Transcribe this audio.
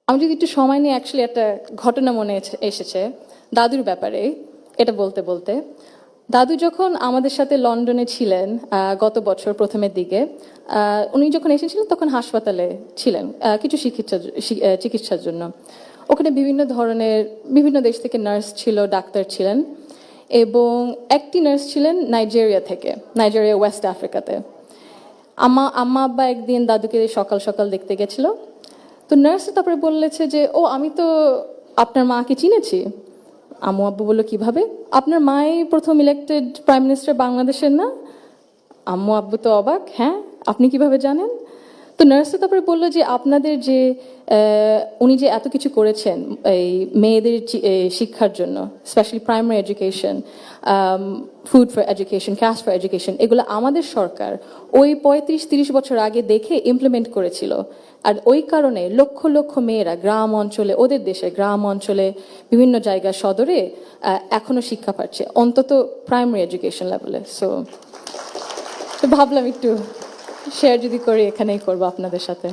আমি যদি একটু সময় নিয়ে অ্যাকচুয়ালি একটা ঘটনা মনে এসেছে দাদুর ব্যাপারে, এটা বলতে বলতে। দাদু যখন আমাদের সাথে লন্ডনে ছিলেন গত বছর প্রথমের দিকে, উনি যখন এসেছিলেন তখন হাসপাতালে ছিলেন কিছু চিকিৎসার জন্য। ওখানে বিভিন্ন ধরনের বিভিন্ন দেশ থেকে নার্স ছিল, ডাক্তার ছিলেন, এবং একটি নার্স ছিলেন নাইজেরিয়া থেকে, নাইজেরিয়া ওয়েস্ট আফ্রিকাতে। আম্মা আব্বা একদিন দাদুকে সকাল সকাল দেখতে গেছিল। তো নার্স তারপরে বললেছে যে, ও আমি তো আপনার মাকে চিনেছি। আম্মু আব্বু বললো, কিভাবে? আপনার মাই প্রথম ইলেক্টেড প্রাইম মিনিস্টার বাংলাদেশের না? আম্মু আব্বু তো অবাক, হ্যাঁ আপনি কিভাবে জানেন? তো নার্স তারপরে বললো যে, আপনাদের যে উনি যে এত কিছু করেছেন এই মেয়েদের শিক্ষার জন্য, specially primary education, food for education, cast for education, এগুলো আমাদের সরকার ওই 35-30 বছর আগে দেখে ইমপ্লিমেন্ট করেছিল। আর ওই কারণে লক্ষ লক্ষ মেয়েরা গ্রাম অঞ্চলে, ওদের দেশে গ্রাম অঞ্চলে বিভিন্ন জায়গা সদরে এখনো শিক্ষা পাচ্ছে, অন্তত প্রাইমারি এডুকেশন লেভেলে। তো ভাবলাম একটু শেয়ার যদি করি, এখানেই করবো আপনাদের সাথে।